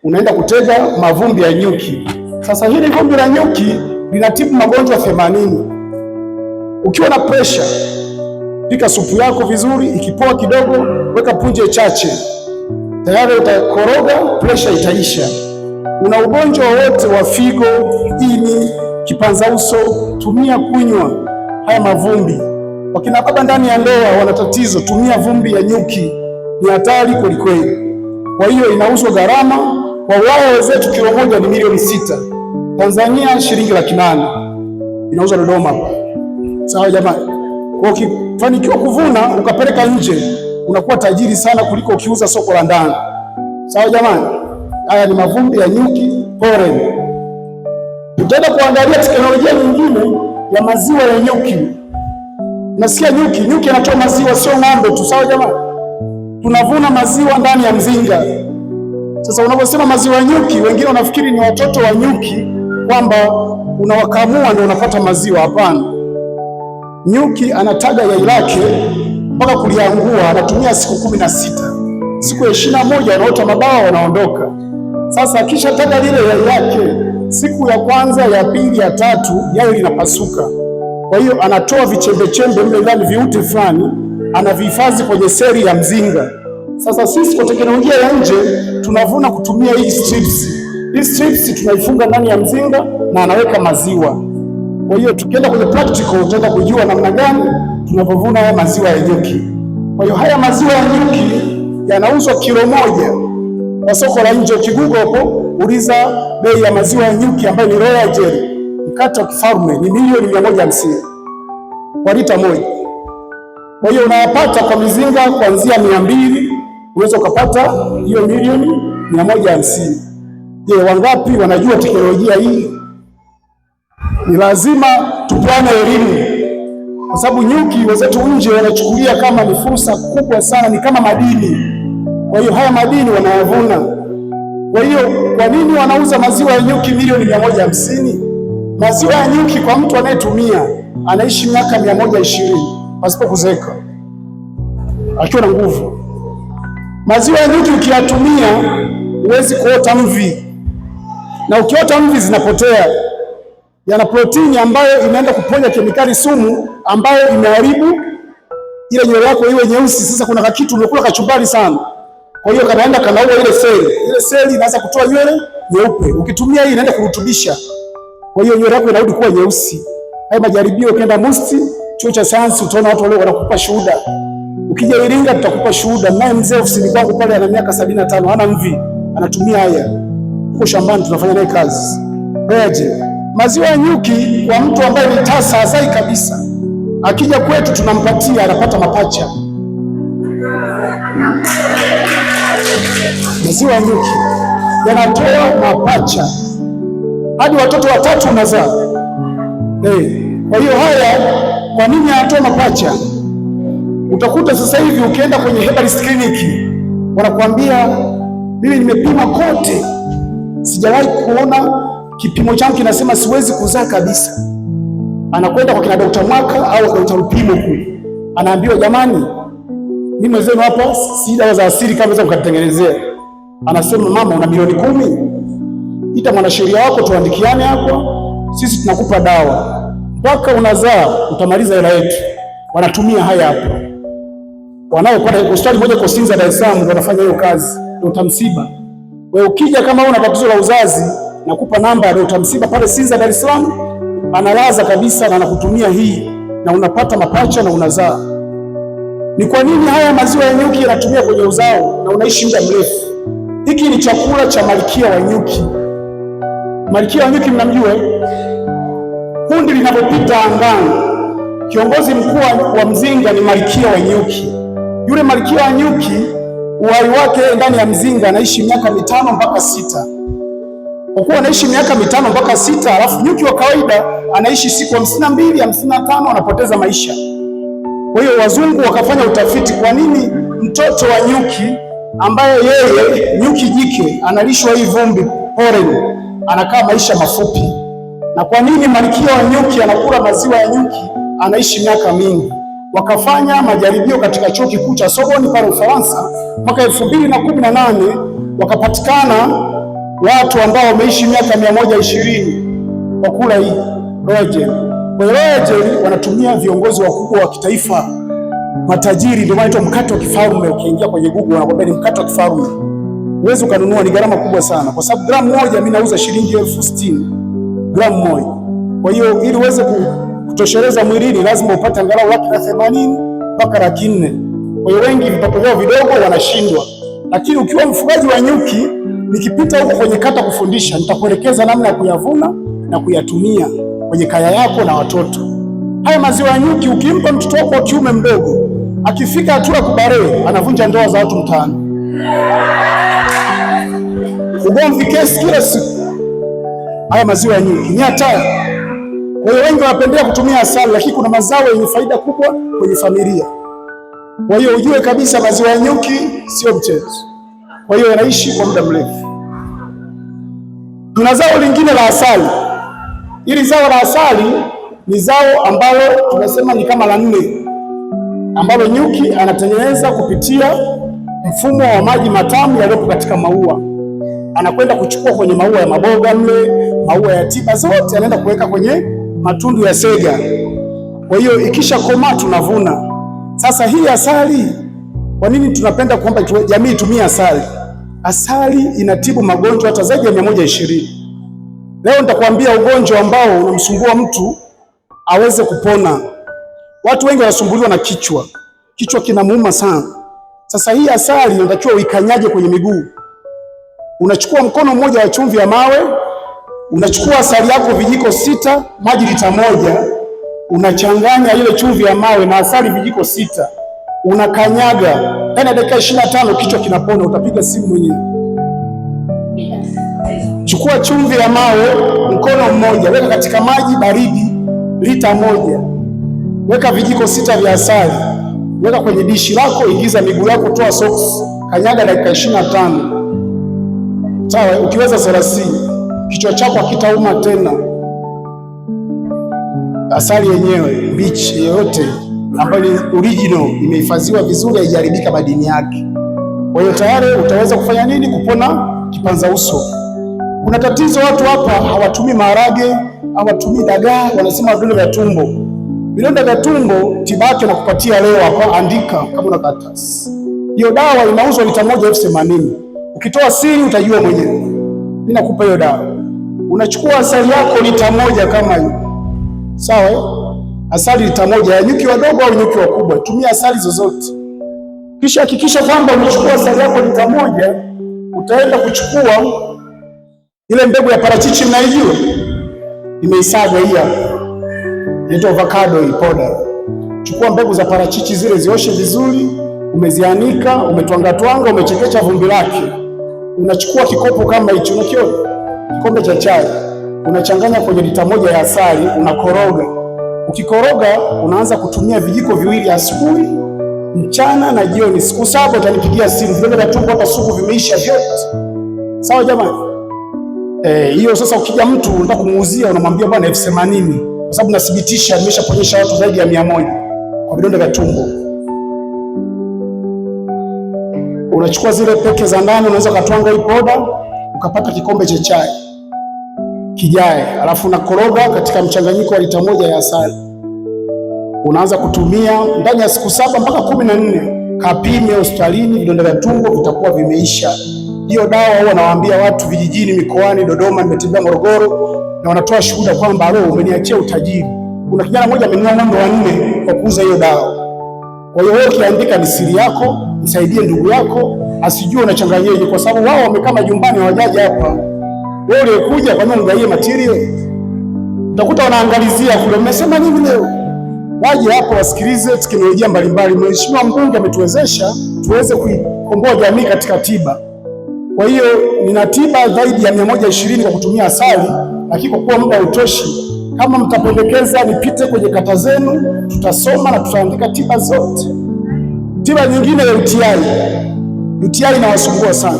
unaenda kutega mavumbi ya nyuki. Sasa hili vumbi la nyuki linatibu magonjwa 80. Ukiwa na pressure, pika supu yako vizuri, ikipoa kidogo, weka punje chache, tayari utakoroga, pressure itaisha. Una ugonjwa wote wa figo, ini, kipanza uso, tumia kunywa haya mavumbi. Wakina baba ndani ya ndoa wana tatizo, tumia vumbi ya nyuki, ni hatari kweli kweli. Kwa hiyo inauzwa gharama kwa wao wenzetu, kilo moja ni milioni 6 Tanzania, shilingi 800,000 inauzwa Dodoma hapa. Sawa jamani? Kwa ukifanikiwa kuvuna ukapeleka nje, unakuwa tajiri sana kuliko ukiuza soko la ndani. Sawa jamani? Haya ni mavumbi ya nyuki pollen. Tutaenda kuangalia teknolojia nyingine ya maziwa ya nyuki. Nasikia nyuki anatoa maziwa, sio ng'ombe tu. Sawa jamani? Tunavuna maziwa ndani ya mzinga. Sasa unaposema maziwa ya nyuki, wengine wanafikiri ni watoto wa nyuki, kwamba unawakamua ndio unapata maziwa. Hapana. Nyuki anataga yai lake mpaka kuliangua, anatumia siku 16. Siku ya 21 anaota mabawa, wanaondoka. Sasa akishataga lile yai lake, siku ya kwanza, ya pili, ya tatu, yai linapasuka. Kwa hiyo anatoa vichembechembe mle ndani, viute fulani, anavihifadhi kwenye seli ya mzinga. Sasa sisi kwa teknolojia ya nje tunavuna kutumia hii strips. Hii strips tunaifunga ndani ya mzinga na anaweka maziwa. Kwa hiyo tukienda kwenye practical utaenda kujua namna gani tunapovuna haya maziwa ya nyuki. Kwa hiyo haya maziwa ya nyuki yanauzwa kilo moja kwa soko la nje. Ukigugo hapo uliza bei ya maziwa ya nyuki ambayo ni Royal Jelly, mkate wa kifalme, ni milioni 150 kwa lita moja. Kwa hiyo unayapata kwa mizinga kuanzia 200, unaweza ukapata hiyo milioni 150. Je, wangapi wanajua teknolojia hii? Ni lazima tupeane elimu, kwa sababu nyuki wenzetu nje wanachukulia kama ni fursa kubwa sana, ni kama madini. Kwa hiyo haya madini wanayavuna. Kwa hiyo kwa nini wanauza maziwa ya nyuki milioni 150? Maziwa ya nyuki kwa mtu anayetumia anaishi miaka 120 pasipo kuzeeka, akiwa na nguvu. Maziwa ya nyuki ukiyatumia huwezi kuota mvi, na ukiota mvi zinapotea. Yana protini ambayo inaenda kuponya kemikali sumu ambayo imeharibu ile nywele yako iwe nyeusi. Sasa kuna kitu umekula kachumbari sana, kwa hiyo kanaenda kanaua ile seli. Ile seli inaanza kutoa nywele nyeupe. Ukitumia hii inaenda kurutubisha, kwa hiyo nywele yako inarudi kuwa nyeusi. Haya majaribio, ukienda MUST, chuo cha sayansi, utaona watu wale wanakupa shuhuda. Ukija Iringa tutakupa shuhuda. Naye mzee ofisini kwangu pale ana miaka 75, hana mvi, anatumia haya. Huko shambani tunafanya naye kazi. Aje maziwa ya nyuki kwa mtu ambaye ni tasa hazai kabisa, akija kwetu tunampatia, anapata mapacha. Maziwa ya nyuki yanatoa mapacha hadi watoto 3 unazaa. Kwa hiyo haya, kwa nini yanatoa mapacha? Utakuta sasa hivi ukienda kwenye herbalist clinic wanakuambia, mimi nimepima kote, sijawahi kuona kipimo changu kinasema siwezi kuzaa kabisa. Anakwenda kwa kina Dr. Mwaka au Dr. Lupimo kule, anaambiwa jamani, mimi mwenzenu hapa si dawa za asili kama hizo mkatengenezea. Anasema mama, una milioni 10, ita mwanasheria wako tuandikiane hapo, sisi tunakupa dawa mpaka unazaa, utamaliza hela yetu. Wanatumia haya hapo. Wanaokwenda hospitali moja kwa Sinza, Dar es Salaam, wanafanya hiyo kazi. Dr. Msiba, wewe ukija kama una tatizo la uzazi, nakupa namba ya Dr. Msiba pale Sinza, Dar es Salaam, analaza kabisa na anakutumia hii na unapata mapacha na unazaa. Ni kwa nini haya maziwa ya nyuki yanatumia kwenye uzao na unaishi muda mrefu? Hiki ni chakula cha malkia wa nyuki. Malkia wa nyuki mnamjua? Kundi linapopita angani, kiongozi mkuu wa mzinga ni malkia wa nyuki. Yule malkia wa nyuki uhai wake ndani ya mzinga anaishi miaka 5 mpaka 6. Kwa kuwa anaishi miaka 5 mpaka 6, alafu nyuki wa kawaida anaishi siku 52, 55, anapoteza maisha. Kwa hiyo wazungu wakafanya utafiti, kwa nini mtoto wa nyuki ambaye yeye nyuki jike analishwa hii vumbi pollen anakaa maisha mafupi, na kwa nini malkia wa nyuki anakula maziwa ya nyuki anaishi miaka mingi. Wakafanya majaribio katika chuo kikuu cha Sorbonne pale Ufaransa mwaka 2018, wakapatikana watu ambao wameishi miaka 120 kwa kula hii Royal Jelly. Kwa Royal Jelly wanatumia viongozi wakubwa wa kitaifa, matajiri, ndio maana inaitwa mkate wa kifalme. Ukiingia kwenye Google wanakuambia ni mkate wa kifalme. Uwezi ukanunua, ni gharama kubwa sana, kwa sababu gramu moja mimi nauza shilingi 60,000 gramu moja. Kwa hiyo ili uweze kutosheleza mwilini lazima upate angalau 180,000 mpaka 400,000. Kwa hiyo wengi vipato vyao vidogo wanashindwa. Lakini ukiwa mfugaji wa nyuki, nikipita huko kwenye kata kufundisha, nitakuelekeza namna ya kuyavuna na kuyatumia kwenye kaya yako na watoto. Haya maziwa ya nyuki ukimpa mtoto wako wa kiume mdogo, akifika hatua kubalehe, anavunja ndoa za watu mtaani. Ugomvi, kesi kila siku. Haya maziwa ya nyuki ni hatari. Kwa hiyo wengi wanapendea kutumia asali, lakini kuna mazao yenye faida kubwa kwenye familia. Kwa hiyo ujue kabisa maziwa ya nyuki sio mchezo. Kwa hiyo yanaishi kwa muda mrefu. Tuna zao lingine la asali. Hili zao la asali ni zao ambalo tunasema ni kama la 4, ambalo nyuki anatengeneza kupitia mfumo wa maji matamu yaliyopo katika maua. Anakwenda kuchukua kwenye maua ya maboga mle, maua ya tiba zote anaenda kuweka kwenye matundu ya sega. Kwa hiyo ikisha komaa tunavuna. Sasa hii asali, kwa nini tunapenda kuomba jamii itumie asali? Asali inatibu magonjwa hata zaidi ya 120. Leo nitakwambia ugonjwa ambao unamsumbua mtu aweze kupona. Watu wengi wanasumbuliwa na kichwa. Kichwa kinamuuma sana. Sasa hii asali inatakiwa uikanyaje kwenye miguu. Unachukua mkono mmoja wa chumvi ya mawe, unachukua asali yako vijiko 6, maji lita 1, unachanganya ile chumvi ya mawe na asali vijiko 6, unakanyaga. Ndani ya dakika 25 kichwa kinapona, utapiga simu mwenyewe. Chukua chumvi ya mawe mkono mmoja, weka katika maji baridi lita 1, weka vijiko 6 vya asali, weka kwenye dishi lako, ingiza miguu yako, toa socks, kanyaga dakika 25. Sawa, ukiweza 30, kichwa chako hakitauma tena. Asali yenyewe mbichi yoyote ambayo ni original, imehifadhiwa vizuri, haijaribika madini yake. Kwa hiyo tayari utaweza kufanya nini? Kupona kipanza uso. Kuna tatizo, watu hapa hawatumii maharage, hawatumii dagaa, wanasema vidonda vya tumbo. Vidonda vya tumbo tiba yake nakupatia leo hapa, andika kama una karatasi. Hiyo dawa inauzwa lita 1,080. Ukitoa siri utajua mwenyewe. Mimi nakupa hiyo dawa. Unachukua asali yako lita 1 kama hiyo. Sawa? Asali lita 1 ya nyuki wadogo au nyuki wakubwa. Tumia asali zozote. Kisha hakikisha kwamba umechukua asali yako lita 1, utaenda kuchukua ile mbegu ya parachichi, mnaijua? Imeisagwa hii hapa. Inaitwa avocado hii powder. Chukua mbegu za parachichi zile, zioshe vizuri, umezianika, umetwanga, umechekecha vumbi lake. Unachukua kikopo kama hicho, unakiona? Kikombe cha chai. Unachanganya kwenye lita 1 ya asali, unakoroga. Ukikoroga, unaanza kutumia vijiko 2 asubuhi, mchana na jioni. Siku 7 utanipigia simu, vidonda vya tumbo hapa sugu vimeisha vyote. Sawa jamani? Hiyo sasa ukija mtu unataka kumuuzia, unamwambia bwana 80,000, kwa sababu nathibitisha nimeshaponyesha watu zaidi ya 100 kwa vidonda vya tumbo. Unachukua zile peke za ndani, unaweza katwanga hii poda, ukapata kikombe cha chai kijae, alafu unakoroga katika mchanganyiko wa lita 1 ya asali. Unaanza kutumia ndani ya siku 7 mpaka 14. Kapime hospitalini, vidonda vya tumbo vitakuwa vimeisha. Hiyo dawa huwa nawaambia watu vijijini, mikoani, Dodoma, nimetembea Morogoro, na wanatoa shuhuda kwamba leo umeniachia utajiri. Kuna kijana mmoja amenunua ng'ombe 4 kwa kuuza hiyo dawa. Kwa hiyo wewe ukiandika ni siri yako, msaidie ndugu yako asijue unachanganyaje, kwa sababu wao wamekaa majumbani hawajaja hapa. Wewe uliyekuja kwa nini ungaie material? Utakuta wanaangalizia kule, mmesema nini leo? Waje hapo wasikilize teknolojia mbalimbali. Mheshimiwa mbunge ametuwezesha tuweze kuikomboa jamii katika tiba. Kwa hiyo nina tiba zaidi ya 120 kwa kutumia asali, lakini kwa kuwa muda hautoshi, kama mtapendekeza nipite kwenye kata zenu, tutasoma na tutaandika tiba zote. Tiba nyingine ya UTI inawasumbua sana.